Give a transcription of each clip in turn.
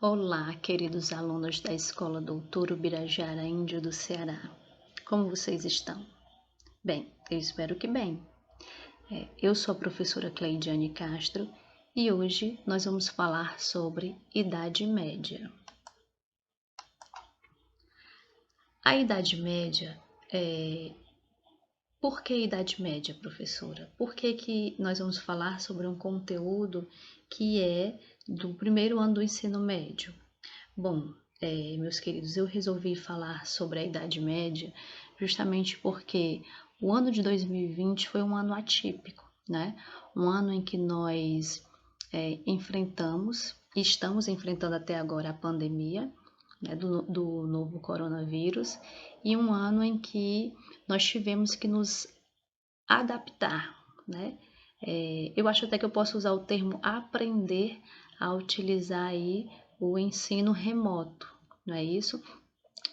Olá, queridos alunos da Escola Doutor Ubirajara Índio do Ceará. Como vocês estão? Bem, eu espero que bem. Eu sou a professora Cleidiane Castro e hoje nós vamos falar sobre Idade Média. A Idade Média Por que Idade Média, professora? Por que nós vamos falar sobre um conteúdo que é do primeiro ano do ensino médio? Bom, meus queridos, eu resolvi falar sobre a Idade Média justamente porque o ano de 2020 foi um ano atípico, né? Um ano em que nós estamos enfrentando até agora a pandemia, né, do novo coronavírus, e um ano em que nós tivemos que nos adaptar, né? Eu acho até que eu posso usar o termo aprender a utilizar aí o ensino remoto, não é isso?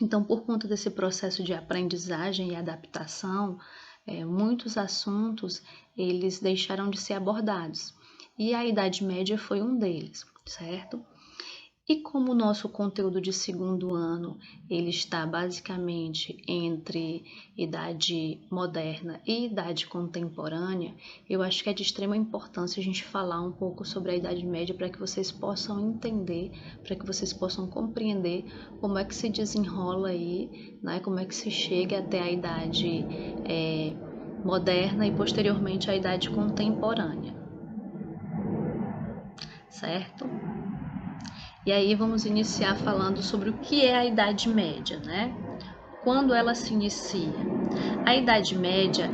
Então, por conta desse processo de aprendizagem e adaptação, muitos assuntos eles deixaram de ser abordados. E a Idade Média foi um deles, certo? E como o nosso conteúdo de segundo ano ele está basicamente entre idade moderna e idade contemporânea, eu acho que é de extrema importância a gente falar um pouco sobre a Idade Média para que vocês possam entender, para que vocês possam compreender como é que se desenrola aí, né? Como é que se chega até a idade moderna e posteriormente a idade contemporânea, certo? E aí vamos iniciar falando sobre o que é a Idade Média, né? Quando ela se inicia? A Idade Média,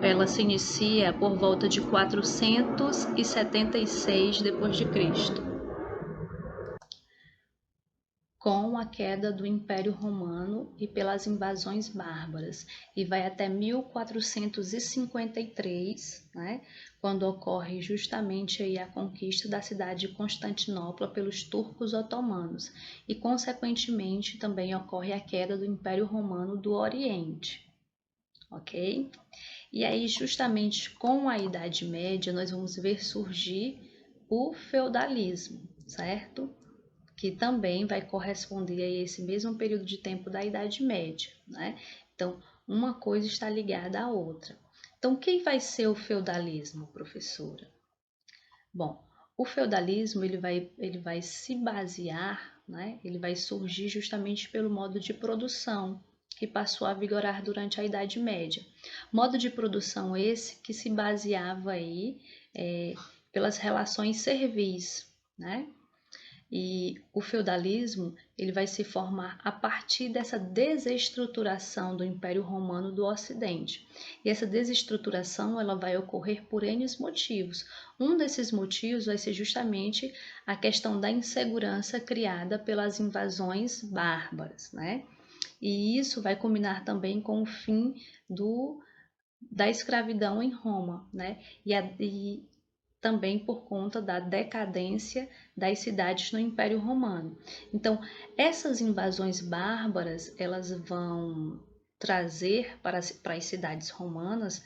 ela se inicia por volta de 476 depois de Cristo, com a queda do Império Romano e pelas invasões bárbaras, e vai até 1453, né, quando ocorre justamente aí a conquista da cidade de Constantinopla pelos turcos otomanos, e consequentemente também ocorre a queda do Império Romano do Oriente, ok? E aí justamente com a Idade Média nós vamos ver surgir o feudalismo, certo? Que também vai corresponder a esse mesmo período de tempo da Idade Média, né? Então, uma coisa está ligada à outra. Então, quem vai ser o feudalismo, professora? Bom, o feudalismo ele vai se basear, né? Ele vai surgir justamente pelo modo de produção que passou a vigorar durante a Idade Média. Modo de produção esse que se baseava aí pelas relações servis, né? E o feudalismo ele vai se formar a partir dessa desestruturação do Império Romano do Ocidente. E essa desestruturação ela vai ocorrer por N motivos. Um desses motivos vai ser justamente a questão da insegurança criada pelas invasões bárbaras, né? E isso vai culminar também com o fim da escravidão em Roma, né? E também por conta da decadência das cidades no Império Romano. Então, essas invasões bárbaras, elas vão trazer para as cidades romanas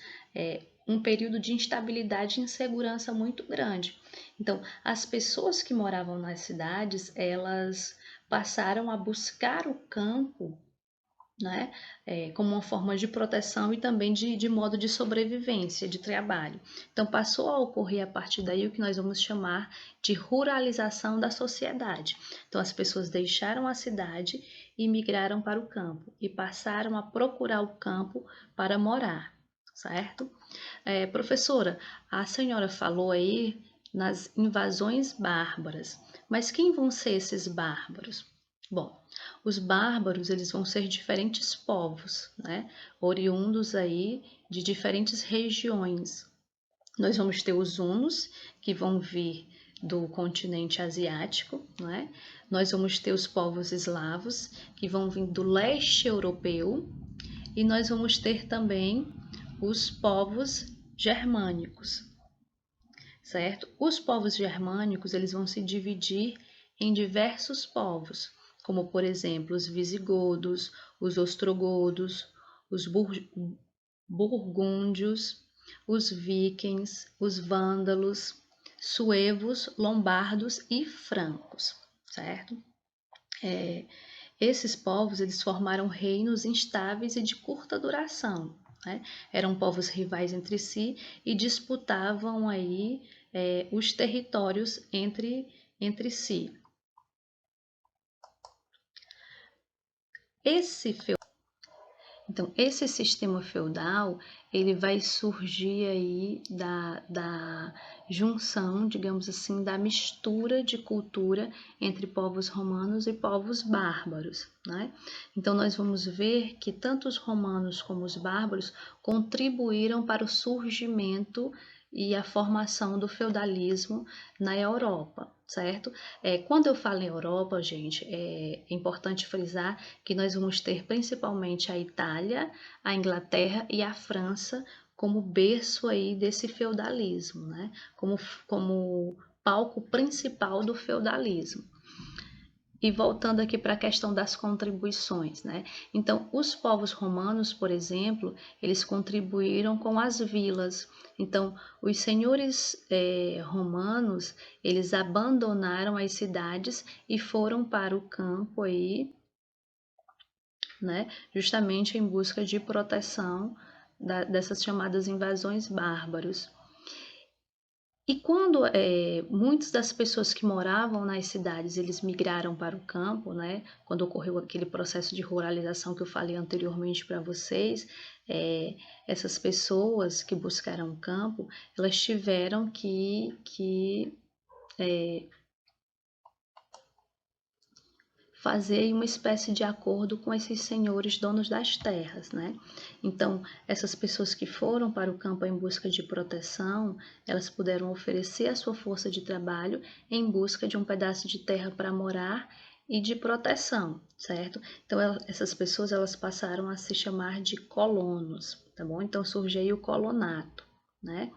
um período de instabilidade e insegurança muito grande. Então, as pessoas que moravam nas cidades, elas passaram a buscar o campo, né, como uma forma de proteção e também de modo de sobrevivência, de trabalho. Então, passou a ocorrer a partir daí o que nós vamos chamar de ruralização da sociedade. Então, as pessoas deixaram a cidade e migraram para o campo e passaram a procurar o campo para morar, certo? Professora, a senhora falou aí nas invasões bárbaras, mas quem vão ser esses bárbaros? Bom, os bárbaros eles vão ser diferentes povos, né? Oriundos aí de diferentes regiões. Nós vamos ter os hunos, que vão vir do continente asiático, né? Nós vamos ter os povos eslavos, que vão vir do leste europeu, e nós vamos ter também os povos germânicos, certo? Os povos germânicos eles vão se dividir em diversos povos, como por exemplo os visigodos, os ostrogodos, os burgúndios, os vikings, os vândalos, suevos, lombardos e francos, certo? Esses povos eles formaram reinos instáveis e de curta duração, né? Eram povos rivais entre si e disputavam aí os territórios entre si. Então, esse sistema feudal, ele vai surgir aí da junção, digamos assim, da mistura de cultura entre povos romanos e povos bárbaros, né? Então, nós vamos ver que tanto os romanos como os bárbaros contribuíram para o surgimento e a formação do feudalismo na Europa, certo? Quando eu falo em Europa, gente, é importante frisar que nós vamos ter principalmente a Itália, a Inglaterra e a França como berço aí desse feudalismo, né? Como palco principal do feudalismo. E voltando aqui para a questão das contribuições, né? Então, os povos romanos, por exemplo, eles contribuíram com as vilas. Então, os senhores romanos, eles abandonaram as cidades e foram para o campo aí, né? Justamente em busca de proteção dessas chamadas invasões bárbaros. E quando muitas das pessoas que moravam nas cidades, eles migraram para o campo, né? Quando ocorreu aquele processo de ruralização que eu falei anteriormente para vocês, essas pessoas que buscaram o campo, elas tiveram que fazer uma espécie de acordo com esses senhores donos das terras, né? Então, essas pessoas que foram para o campo em busca de proteção, elas puderam oferecer a sua força de trabalho em busca de um pedaço de terra para morar e de proteção, certo? Então, essas pessoas elas passaram a se chamar de colonos, tá bom? Então, surge aí o colonato, né?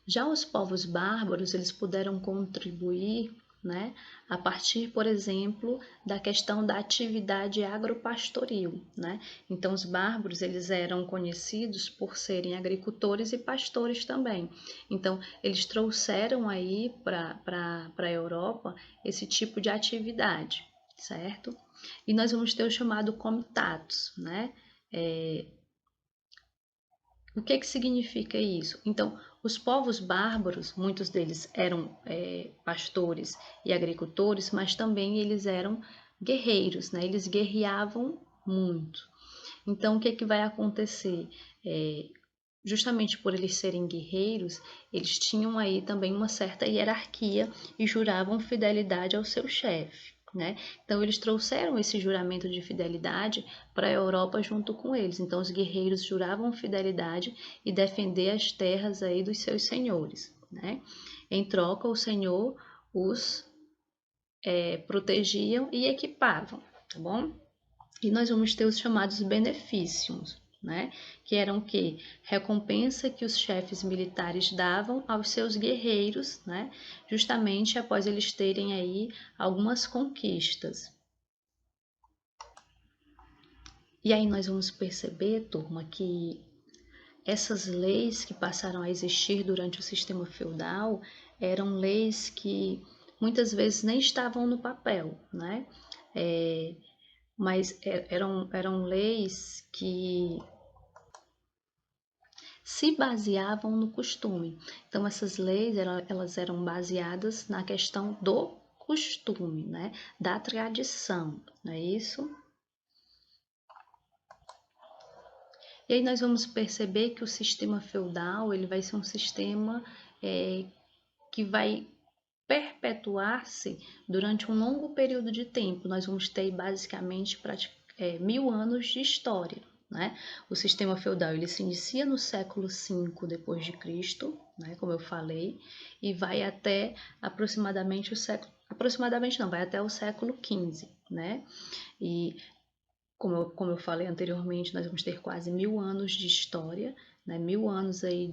Já os povos bárbaros, eles puderam contribuir, né, a partir, por exemplo, da questão da atividade agropastoril, né? Então, os bárbaros, eles eram conhecidos por serem agricultores e pastores também. Então, eles trouxeram aí para a Europa esse tipo de atividade, certo? E nós vamos ter o chamado comitatus, né? O que significa isso? Então, os povos bárbaros, muitos deles eram pastores e agricultores, mas também eles eram guerreiros, né? Eles guerreavam muito. Então, o que vai acontecer? Justamente por eles serem guerreiros, eles tinham aí também uma certa hierarquia e juravam fidelidade ao seu chefe, né? Então eles trouxeram esse juramento de fidelidade para a Europa junto com eles. Então os guerreiros juravam fidelidade e defender as terras aí dos seus senhores, né? Em troca, o senhor os protegiam e equipavam, tá bom? E nós vamos ter os chamados benefícios, né? Que eram o quê? Recompensa que os chefes militares davam aos seus guerreiros, né? Justamente após eles terem aí algumas conquistas. E aí nós vamos perceber, turma, que essas leis que passaram a existir durante o sistema feudal eram leis que muitas vezes nem estavam no papel, né? Mas eram leis que se baseavam no costume. Então, essas leis elas eram baseadas na questão do costume, né? Da tradição, não é isso? E aí nós vamos perceber que o sistema feudal ele vai ser um sistema que vai perpetuar-se durante um longo período de tempo. Nós vamos ter basicamente 1000 anos de história. Né? O sistema feudal ele se inicia no século V depois de Cristo, né? Como eu falei, e vai até aproximadamente o século, aproximadamente não, vai até o século XV, né? E como eu falei anteriormente, nós vamos ter quase 1000 anos de história, né? 1000 anos aí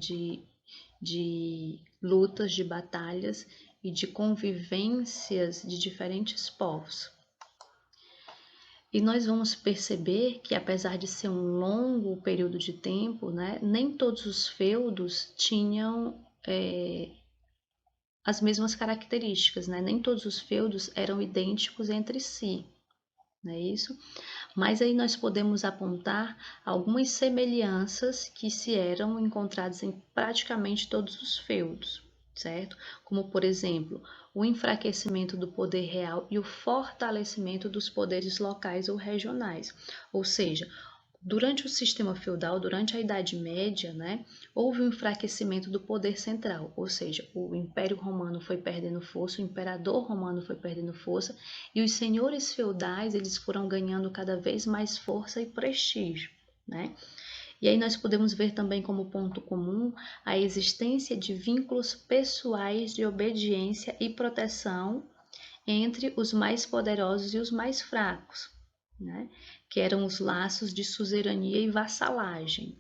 de lutas, de batalhas e de convivências de diferentes povos. E nós vamos perceber que, apesar de ser um longo período de tempo, né, nem todos os feudos tinham as mesmas características, né? Nem todos os feudos eram idênticos entre si, não é isso? Mas aí nós podemos apontar algumas semelhanças que se eram encontradas em praticamente todos os feudos, certo? Como, por exemplo, o enfraquecimento do poder real e o fortalecimento dos poderes locais ou regionais. Ou seja, durante o sistema feudal, durante a Idade Média, né, houve um enfraquecimento do poder central, ou seja, o Império Romano foi perdendo força, o Imperador Romano foi perdendo força, e os senhores feudais eles foram ganhando cada vez mais força e prestígio, né? E aí nós podemos ver também como ponto comum a existência de vínculos pessoais de obediência e proteção entre os mais poderosos e os mais fracos, né? Que eram os laços de suzerania e vassalagem.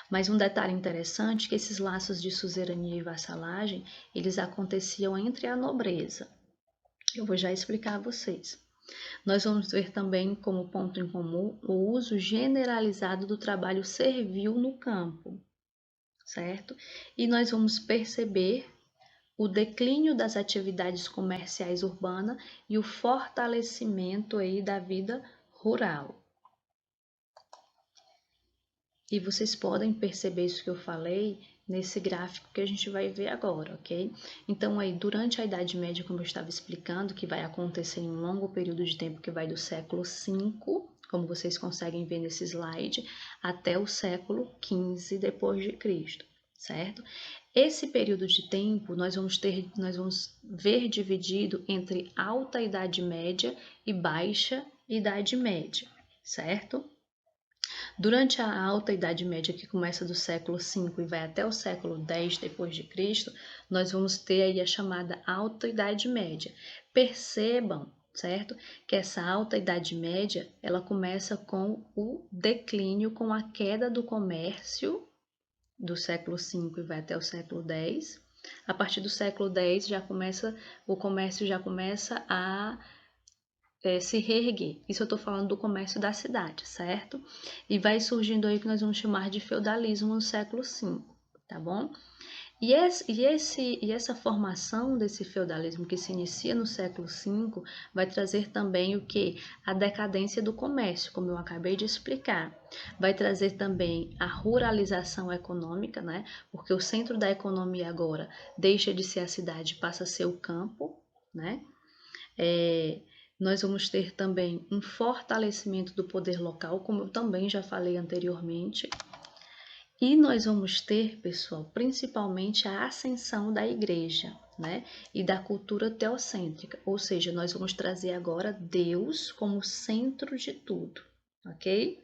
Mas um detalhe interessante é que esses laços de suzerania e vassalagem, eles aconteciam entre a nobreza. Eu vou já explicar a vocês. Nós vamos ver também como ponto em comum o uso generalizado do trabalho servil no campo, certo? E nós vamos perceber o declínio das atividades comerciais urbanas e o fortalecimento aí da vida rural. E vocês podem perceber isso que eu falei nesse gráfico que a gente vai ver agora, ok? Então, aí, durante a Idade Média, como eu estava explicando, que vai acontecer em um longo período de tempo que vai do século V, como vocês conseguem ver nesse slide, até o século XV depois de Cristo, certo? Esse período de tempo nós vamos ver dividido entre alta Idade Média e baixa Idade Média, certo? Durante a Alta Idade Média, que começa do século V e vai até o século X depois de Cristo, nós vamos ter aí a chamada Alta Idade Média. Percebam, certo? Que essa Alta Idade Média, ela começa com o declínio, com a queda do comércio do século V e vai até o século X. A partir do século X o comércio já começa a se reerguer. Isso eu estou falando do comércio da cidade, certo? E vai surgindo aí o que nós vamos chamar de feudalismo no século V, tá bom? E essa formação desse feudalismo que se inicia no século V vai trazer também o que? A decadência do comércio, como eu acabei de explicar. Vai trazer também a ruralização econômica, né? Porque o centro da economia agora deixa de ser a cidade e passa a ser o campo, né? Nós vamos ter também um fortalecimento do poder local, como eu também já falei anteriormente. E nós vamos ter, pessoal, principalmente a ascensão da igreja, né? E da cultura teocêntrica, ou seja, nós vamos trazer agora Deus como centro de tudo, ok?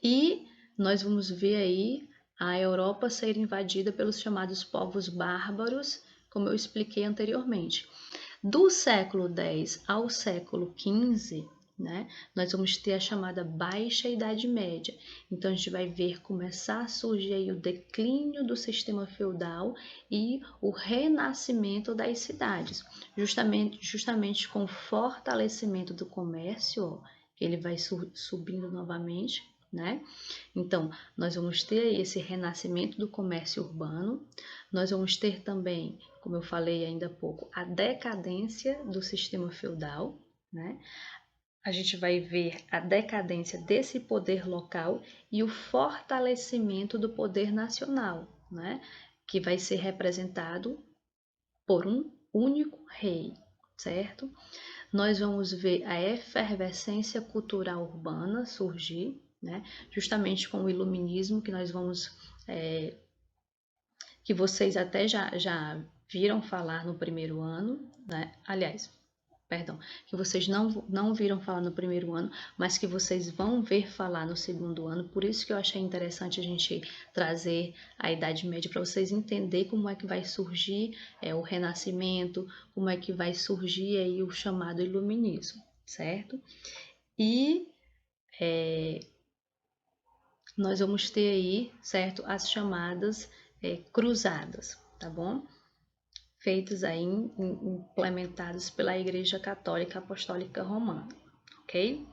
E nós vamos ver aí a Europa ser invadida pelos chamados povos bárbaros, como eu expliquei anteriormente. Do século X ao século XV, né, nós vamos ter a chamada Baixa Idade Média. Então, a gente vai ver começar a surgir aí o declínio do sistema feudal e o renascimento das cidades, justamente com o fortalecimento do comércio, ó, ele vai subindo novamente, né? Então, nós vamos ter esse renascimento do comércio urbano, nós vamos ter também, como eu falei ainda há pouco, a decadência do sistema feudal, né? A gente vai ver a decadência desse poder local e o fortalecimento do poder nacional, né? Que vai ser representado por um único rei, certo? Nós vamos ver a efervescência cultural urbana surgir, né? Justamente com o iluminismo que nós vamos, que vocês até já viram falar no primeiro ano, né? Aliás, perdão, que vocês não viram falar no primeiro ano, mas que vocês vão ver falar no segundo ano. Por isso que eu achei interessante a gente trazer a Idade Média para vocês entenderem como é que vai surgir o Renascimento, como é que vai surgir aí o chamado Iluminismo, certo? E nós vamos ter aí, certo, as chamadas cruzadas, tá bom? Feitos aí, implementados pela Igreja Católica Apostólica Romana, ok?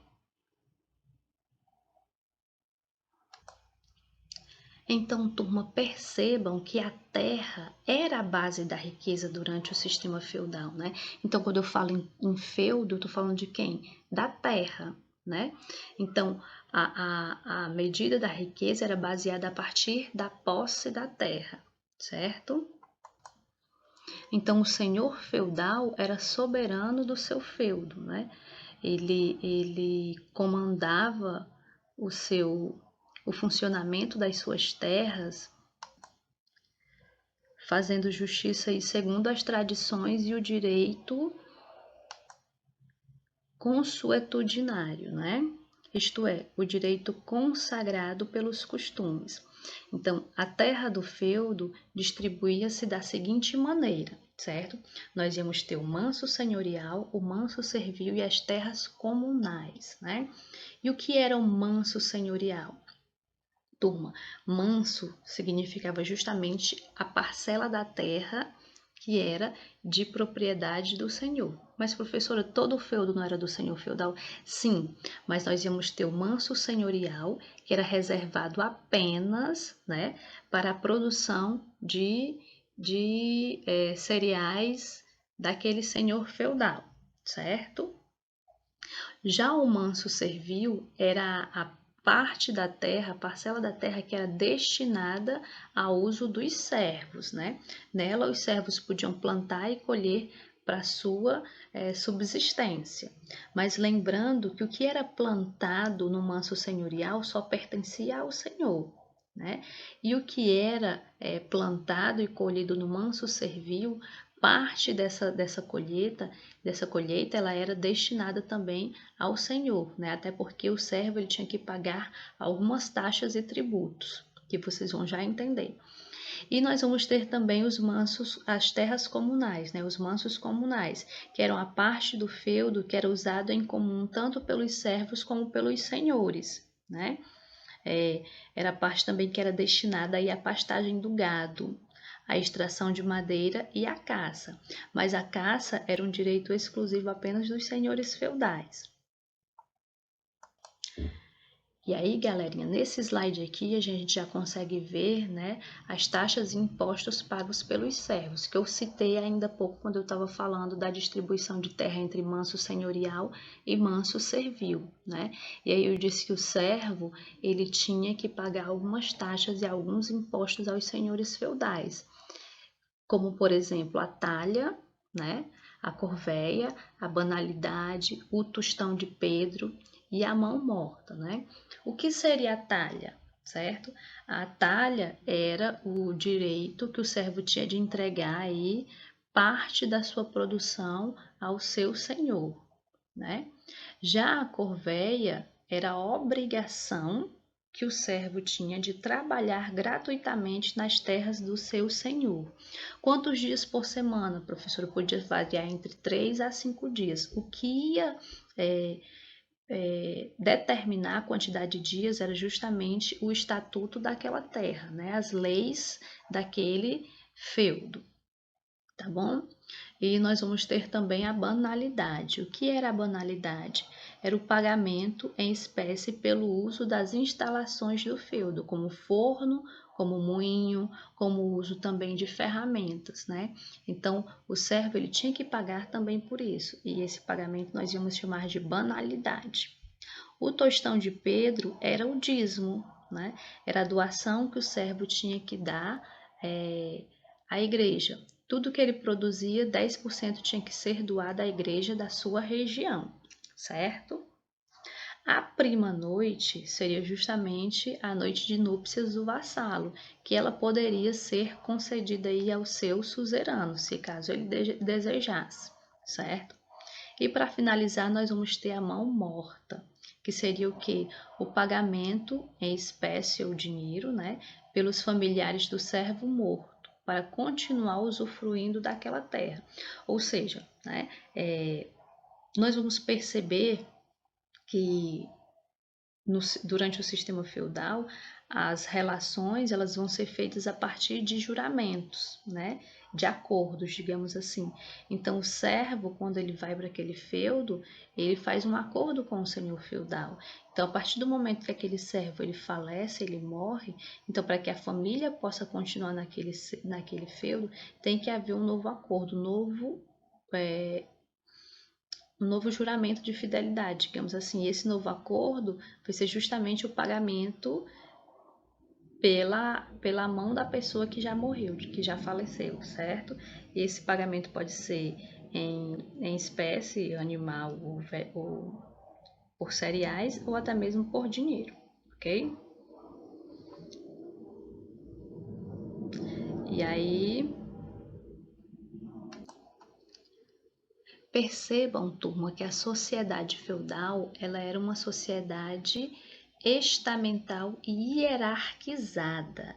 Então, turma, percebam que a terra era a base da riqueza durante o sistema feudal, né? Então, quando eu falo em feudo, eu estou falando de quem? Da terra, né? Então, a medida da riqueza era baseada a partir da posse da terra, certo? Então, o senhor feudal era soberano do seu feudo, né? Ele comandava o funcionamento das suas terras, fazendo justiça aí segundo as tradições e o direito consuetudinário, né? Isto é, o direito consagrado pelos costumes. Então, a terra do feudo distribuía-se da seguinte maneira, certo? Nós íamos ter o manso senhorial, o manso servil e as terras comunais, né? E o que era o manso senhorial? Turma, manso significava justamente a parcela da terra que era de propriedade do senhor. Mas, professora, todo o feudo não era do senhor feudal? Sim, mas nós íamos ter o manso senhorial, que era reservado apenas, né, para a produção de cereais daquele senhor feudal, certo? Já o manso servil era a parte da terra, a parcela da terra que era destinada ao uso dos servos, né? Nela os servos podiam plantar e colher para sua subsistência. Mas lembrando que o que era plantado no manso senhorial só pertencia ao senhor, né? E o que era plantado e colhido no manso servil, parte dessa colheita, ela era destinada também ao senhor, né? Até porque o servo ele tinha que pagar algumas taxas e tributos, que vocês vão já entender. E nós vamos ter também os mansos, as terras comunais, né? Os mansos comunais, que eram a parte do feudo que era usado em comum tanto pelos servos como pelos senhores, né? Era a parte também que era destinada aí à pastagem do gado, a extração de madeira e a caça, mas a caça era um direito exclusivo apenas dos senhores feudais. E aí, galerinha, nesse slide aqui a gente já consegue ver, né, as taxas e impostos pagos pelos servos, que eu citei ainda há pouco quando eu estava falando da distribuição de terra entre manso senhorial e manso servil, né? E aí eu disse que o servo, ele tinha que pagar algumas taxas e alguns impostos aos senhores feudais, como, por exemplo, a talha, né, a corvéia, a banalidade, o tostão de Pedro e a mão morta, né? O que seria a talha, certo? A talha era o direito que o servo tinha de entregar aí parte da sua produção ao seu senhor, né? Já a corvéia era a obrigação que o servo tinha de trabalhar gratuitamente nas terras do seu senhor. Quantos dias por semana, professor? Podia variar entre 3 a 5 dias. O que ia determinar a quantidade de dias era justamente o estatuto daquela terra, né? As leis daquele feudo, tá bom? E nós vamos ter também a banalidade. O que era a banalidade? Era o pagamento em espécie pelo uso das instalações do feudo, como forno, como moinho, como o uso também de ferramentas, né? Então, o servo ele tinha que pagar também por isso, e esse pagamento nós íamos chamar de banalidade. O tostão de Pedro era o dízimo, né? Era a doação que o servo tinha que dar à igreja. Tudo que ele produzia, 10% tinha que ser doado à igreja da sua região, certo? A prima noite seria justamente a noite de núpcias do vassalo, que ela poderia ser concedida aí ao seu suzerano, se caso ele desejasse, certo? E para finalizar, nós vamos ter a mão morta, que seria o quê? O pagamento em espécie ou dinheiro, né, pelos familiares do servo morto, para continuar usufruindo daquela terra. Ou seja, né, nós vamos perceber que durante o sistema feudal, as relações elas vão ser feitas a partir de juramentos, né? de acordos, digamos assim. Então, o servo, quando ele vai para aquele feudo, ele faz um acordo com o senhor feudal. Então, a partir do momento que aquele servo ele falece, ele morre, então, para que a família possa continuar naquele feudo, tem que haver um novo acordo, um novo juramento de fidelidade, digamos assim. Esse novo acordo vai ser justamente o pagamento pela mão da pessoa que já morreu, que já faleceu, certo? E esse pagamento pode ser em espécie, animal ou por cereais ou até mesmo por dinheiro, ok? E aí, percebam, turma, que a sociedade feudal ela era uma sociedade estamental e hierarquizada.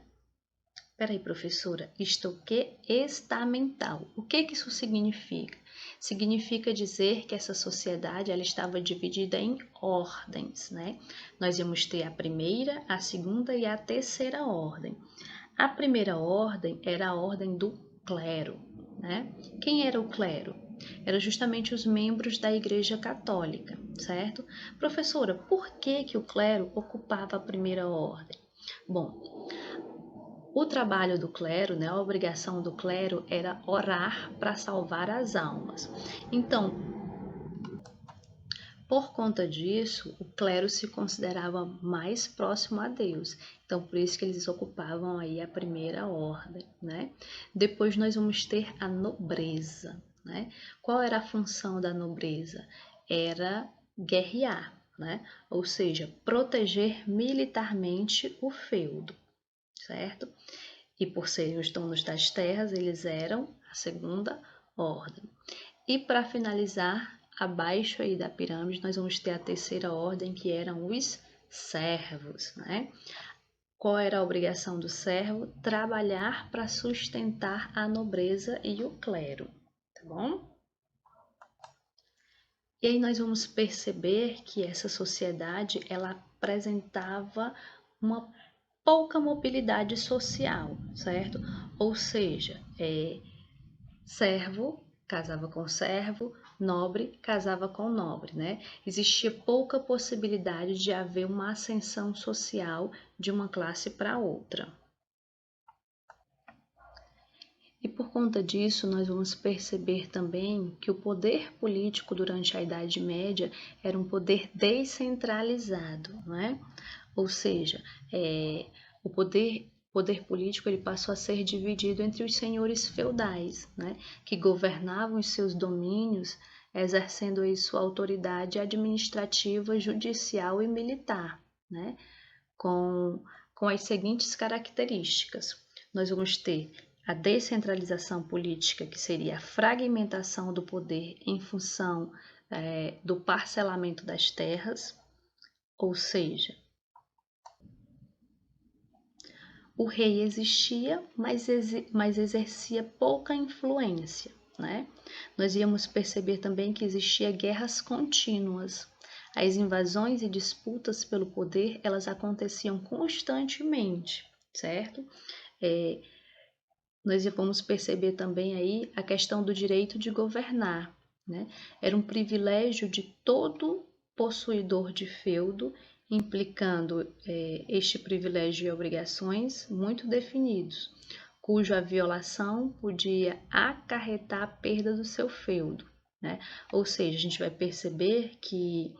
Peraí, professora, isto o que? Estamental. O que isso significa? Significa dizer que essa sociedade ela estava dividida em ordens, né? Nós íamos ter a primeira, a segunda e a terceira ordem. A primeira ordem era a ordem do clero, né? Quem era o clero? Eram justamente os membros da Igreja Católica, certo? Professora, por que o clero ocupava a primeira ordem? Bom, o trabalho do clero, né, a obrigação do clero era orar para salvar as almas. Então, por conta disso, o clero se considerava mais próximo a Deus. Então, por isso que eles ocupavam aí a primeira ordem, né? Depois nós vamos ter a nobreza, né? Qual era a função da nobreza? Era guerrear, né? Ou seja, proteger militarmente o feudo, certo? E por serem os donos das terras, eles eram a segunda ordem. E para finalizar, abaixo aí da pirâmide, nós vamos ter a terceira ordem, que eram os servos, né? Qual era a obrigação do servo? Trabalhar para sustentar a nobreza e o clero, tá bom? E aí nós vamos perceber que essa sociedade, ela apresentava uma pouca mobilidade social, certo? Ou seja, servo casava com servo, nobre casava com nobre, né? Existia pouca possibilidade de haver uma ascensão social de uma classe para outra. E por conta disso, nós vamos perceber também que o poder político durante a Idade Média era um poder descentralizado, não é? Ou seja, o poder político ele passou a ser dividido entre os senhores feudais, né, que governavam os seus domínios, exercendo aí sua autoridade administrativa, judicial e militar, né, com as seguintes características. Nós vamos ter a descentralização política, que seria a fragmentação do poder em função do parcelamento das terras, ou seja, o rei existia, mas exercia pouca influência, né? Nós íamos perceber também que existia guerras contínuas. As invasões e disputas pelo poder, elas aconteciam constantemente, certo? Nós vamos perceber também aí a questão do direito de governar, né? Era um privilégio de todo possuidor de feudo, implicando este privilégio e obrigações muito definidos, cuja violação podia acarretar a perda do seu feudo, né? Ou seja, a gente vai perceber que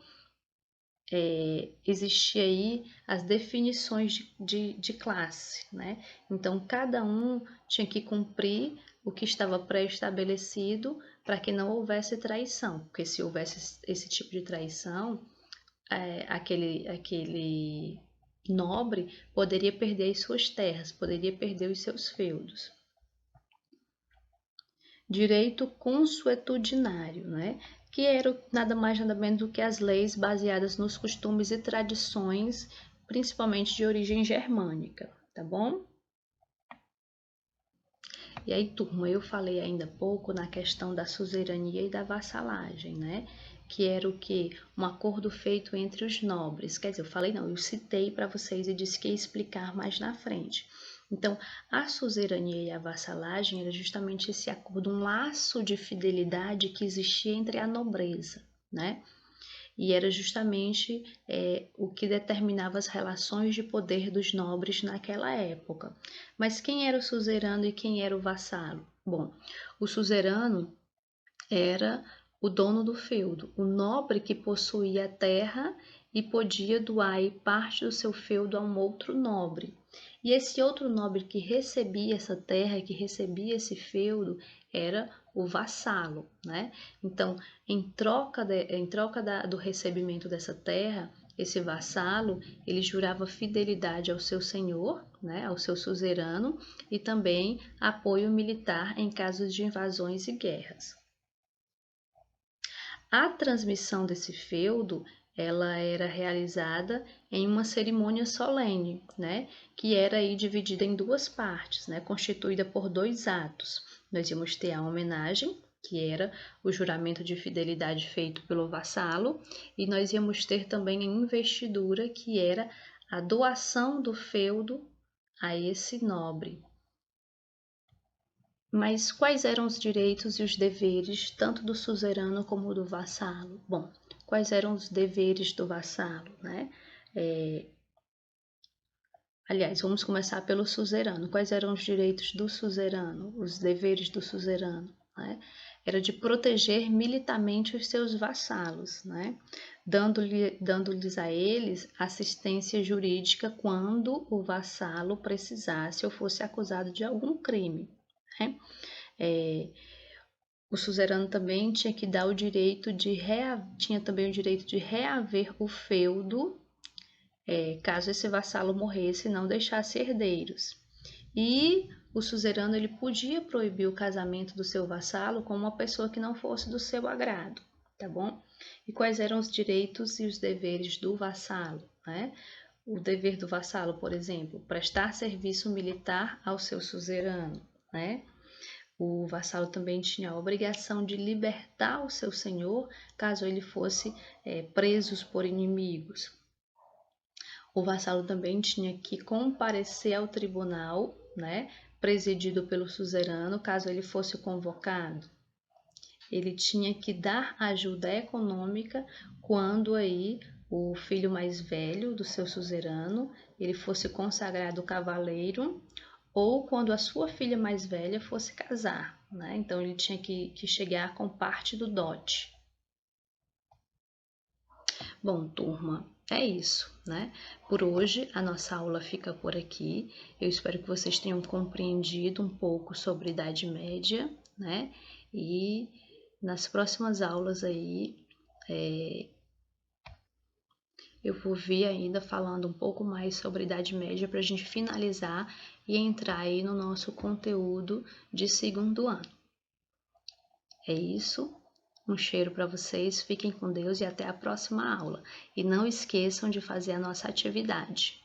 existia aí as definições de classe, né? Então, cada um tinha que cumprir o que estava pré-estabelecido para que não houvesse traição, porque se houvesse esse tipo de traição, aquele nobre poderia perder as suas terras, poderia perder os seus feudos. Direito consuetudinário, né? Que era nada mais nada menos do que as leis baseadas nos costumes e tradições, principalmente de origem germânica, tá bom? E aí, turma, eu falei ainda há pouco na questão da suzerania e da vassalagem, né? Que era o quê? Um acordo feito entre os nobres. Quer dizer, eu falei não, eu citei para vocês e disse que ia explicar mais na frente. Então, a suzerania e a vassalagem era justamente esse acordo, um laço de fidelidade que existia entre a nobreza, né? E era justamente o que determinava as relações de poder dos nobres naquela época. Mas quem era o suzerano e quem era o vassalo? Bom, o suzerano era o dono do feudo, o nobre que possuía a terra e podia doar aí parte do seu feudo a um outro nobre. E esse outro nobre que recebia essa terra, que recebia esse feudo, era o vassalo, né? Então, em troca do recebimento dessa terra, esse vassalo, ele jurava fidelidade ao seu senhor, né, ao seu suzerano, e também apoio militar em casos de invasões e guerras. A transmissão desse feudo, ela era realizada em uma cerimônia solene, né, que era aí dividida em duas partes, né, constituída por dois atos. Nós íamos ter a homenagem, que era o juramento de fidelidade feito pelo vassalo, e nós íamos ter também a investidura, que era a doação do feudo a esse nobre. Mas quais eram os direitos e os deveres tanto do suzerano como do vassalo? Bom, quais eram os deveres do vassalo, né? Aliás, vamos começar pelo suzerano. Quais eram os direitos do suzerano, os deveres do suzerano, né? Era de proteger militarmente os seus vassalos, né? Dando-lhes a eles assistência jurídica quando o vassalo precisasse ou fosse acusado de algum crime, né? O suzerano também tinha que dar o direito tinha também o direito de reaver o feudo, caso esse vassalo morresse e não deixasse herdeiros. E o suzerano ele podia proibir o casamento do seu vassalo com uma pessoa que não fosse do seu agrado, tá bom? E quais eram os direitos e os deveres do vassalo, né? O dever do vassalo, por exemplo, prestar serviço militar ao seu suzerano, né? O vassalo também tinha a obrigação de libertar o seu senhor caso ele fosse preso por inimigos. O vassalo também tinha que comparecer ao tribunal, né, presidido pelo suzerano, caso ele fosse convocado. Ele tinha que dar ajuda econômica quando aí o filho mais velho do seu suzerano ele fosse consagrado cavaleiro ou quando a sua filha mais velha fosse casar, né? Então ele tinha que chegar com parte do dote. Bom, turma, é isso, né? Por hoje a nossa aula fica por aqui. Eu espero que vocês tenham compreendido um pouco sobre Idade Média, né? E nas próximas aulas aí eu vou vir ainda falando um pouco mais sobre Idade Média para a gente finalizar e entrar aí no nosso conteúdo de segundo ano. É isso. Um cheiro para vocês, fiquem com Deus e até a próxima aula. E não esqueçam de fazer a nossa atividade.